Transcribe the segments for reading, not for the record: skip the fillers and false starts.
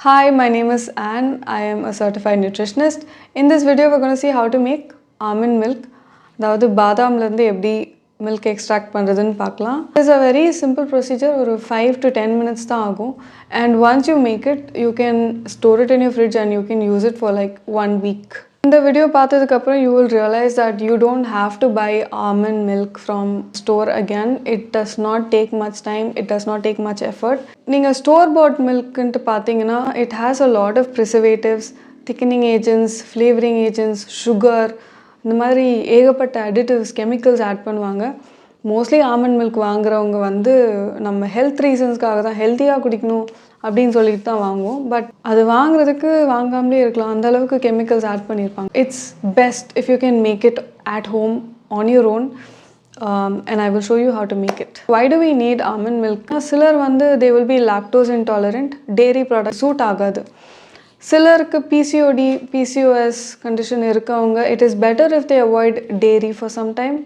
Hi, my name is Anne. I am a certified nutritionist. In this video, we're going to see how to make almond milk. அதாவது பாதாம்லேருந்து எப்படி milk extract பண்ணுறதுன்னு பார்க்கலாம். It's a very simple procedure. ஒரு 5 to 10 minutes தான் ஆகும். And once you make it, you can store it in your fridge and you can use it for like 1 week. இந்த video பார்த்ததுக்கப்புறம் you will realize that you don't have to buy almond milk from store again. It does not take much time. It does not take much effort. நீங்கள் store bought milkன்ட்டு பார்த்தீங்கன்னா it has a lot of preservatives, thickening agents, flavoring agents, sugar, இந்த மாதிரி ஏகப்பட்ட additives, chemicals add பண்ணுவாங்க. Mostly almond milk வாங்குறவங்க வந்து நம்ம health ரீசன்ஸ்க்காக தான் ஹெல்த்தியாக குடிக்கணும் அப்படின்னு சொல்லிட்டு தான் வாங்குவோம். பட் அது வாங்குறதுக்கு வாங்காமலே இருக்கலாம், அந்த அளவுக்கு கெமிக்கல்ஸ் ஆட் பண்ணியிருப்பாங்க. It's best if you can make it at home on your own. And I will show you how to make it. Why do we need almond milk? சிலர் வந்து they will be lactose intolerant, dairy product suit ஆகாது. சிலருக்கு PCOD PCOS condition இருக்கவங்க it is better if they avoid dairy for some time.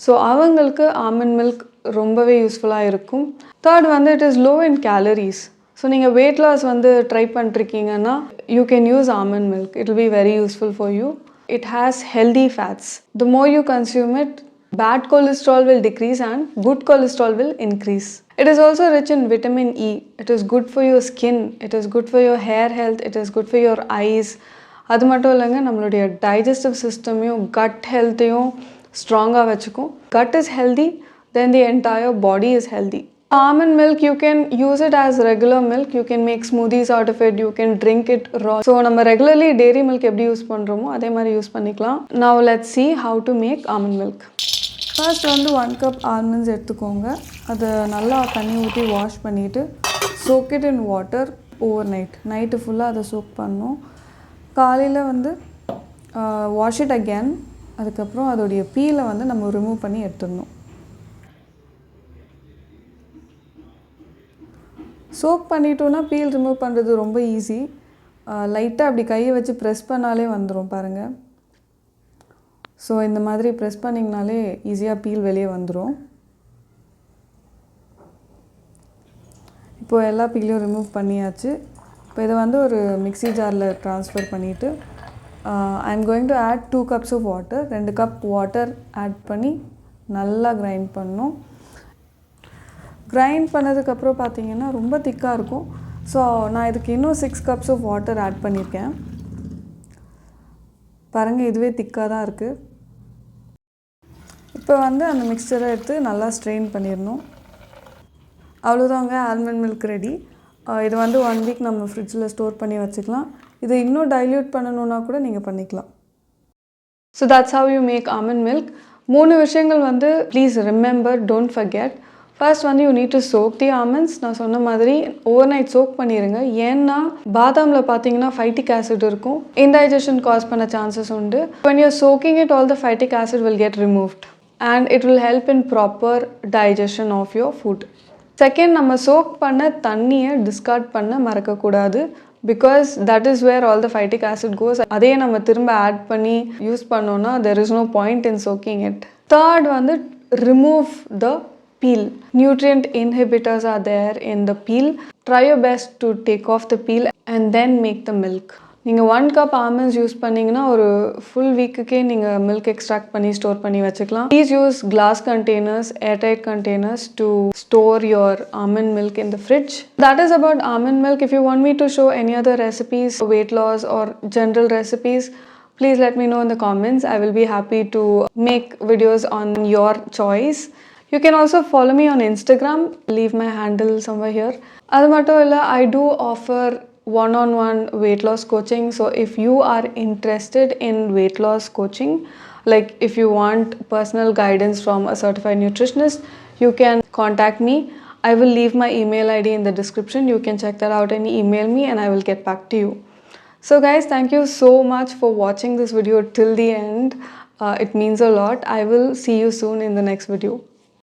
So அவங்களுக்கு almond milk ரொம்பவே யூஸ்ஃபுல்லாக இருக்கும். Third வந்து it is low in calories. So நீங்கள் weight loss வந்து ட்ரை பண்ணிருக்கீங்கன்னா you can use almond milk. It will be very useful for you. It has healthy fats. The more you consume it, bad cholesterol will decrease and good cholesterol will increase. It is also rich in vitamin E. It is good for your skin. It is good for your hair health. It is good for your eyes. அது மட்டும் இல்லைங்க, நம்மளுடைய digestive சிஸ்டமையும் cut ஹெல்த்தையும் ஸ்ட்ராங்காக வச்சுக்கும். Gut is healthy, then the entire body is healthy. Almond milk, you can use it as regular milk. You can make smoothies out of it. You can drink it raw. So நம்ம regularly dairy milk எப்படி use பண்ணுறோமோ அதே மாதிரி use பண்ணிக்கலாம். Now let's see how to make almond milk. First வந்து 1 cup almonds எடுத்துக்கோங்க. அதை நல்லா தண்ணி ஊற்றி வாஷ் பண்ணிவிட்டு soak it in water overnight. Night ஃபுல்லாக அதை soak பண்ணணும். காலையில் வந்து wash it again. அதுக்கப்புறம் அதோடைய பீலை வந்து நம்ம ரிமூவ் பண்ணி எடுத்துடணும். சோக் பண்ணிட்டோன்னா பீல் ரிமூவ் பண்ணுறது ரொம்ப ஈஸி. லைட்டாக அப்படி கையை வச்சு ப்ரெஸ் பண்ணாலே வந்துடும் பாருங்கள். ஸோ இந்த மாதிரி ப்ரெஸ் பண்ணிங்கனாலே ஈஸியாக பீல் வெளியே வந்துடும். இப்போது எல்லா பீலையும் ரிமூவ் பண்ணியாச்சு. இப்போ இதை வந்து ஒரு மிக்ஸி ஜாரில் ட்ரான்ஸ்ஃபர் பண்ணிவிட்டு I am going to add 2 cups of water. 2 cup water add பண்ணி நல்லா கிரைண்ட் பண்ணணும். கிரைண்ட் பண்ணதுக்கப்புறம் பார்த்தீங்கன்னா ரொம்ப திக்காக இருக்கும். ஸோ நான் இதுக்கு இன்னும் 6 cups of வாட்டர் ஆட் பண்ணியிருக்கேன். பாருங்கள், இதுவே திக்காக தான் இருக்குது. இப்போ வந்து அந்த மிக்சரை எடுத்து நல்லா ஸ்ட்ரெயின் பண்ணிடணும். அவ்வளோதாங்க, ஆல்மண்ட் மில்க் ரெடி. இது வந்து 1 week நம்ம ஃப்ரிட்ஜில் ஸ்டோர் பண்ணி வச்சுக்கலாம். இதை இன்னும் டைல்யூட் பண்ணணுன்னா கூட நீங்கள் பண்ணிக்கலாம். So that's how you make almond milk. 3 விஷயங்கள் வந்து please remember, don't forget. First வந்து you need to soak the almonds. நான் சொன்ன மாதிரி ஓவர் நைட் சோக் பண்ணிடுங்க. ஏன்னா பாதாமில் பார்த்தீங்கன்னா ஃபைட்டிக் ஆசிட் இருக்கும். இன்டைஜஷன் காஸ் பண்ண சான்சஸ் உண்டு. when you're soaking it, all the phytic acid will get removed and it will help in proper digestion of your food. Second, நம்ம சோக் பண்ண தண்ணியை டிஸ்கார்ட் பண்ண மறக்கக்கூடாது. Because that is where all the phytic acid goes. அதே நம்ம திரும்ப add பண்ணி use பண்ணோன்னா there is no point in soaking it. Third வந்து remove the peel. Nutrient inhibitors are there in the peel. Try your best to take off the peel and then make the milk. நீங்கள் 1 cup almonds use பண்ணிங்கன்னா ஒரு full வீக்குக்கே நீங்கள் milk extract பண்ணி store பண்ணி வச்சுக்கலாம். Please use glass containers, airtight containers to store your almond milk in the fridge. That is about almond milk. If you want me to show any other recipes, weight loss or general recipes, please let me know in the comments. I will be happy to make videos on your choice. You can also follow me on Instagram. Leave my handle somewhere here. அது மட்டும் இல்லை, I do offer one-on-one weight loss coaching. So if you are interested in weight loss coaching, like if you want personal guidance from a certified nutritionist, you can contact me. I will leave my email ID in the description. You can check that out and email me and I will get back to you. So guys, thank you so much for watching this video till the end. It means a lot. I will see you soon in the next video.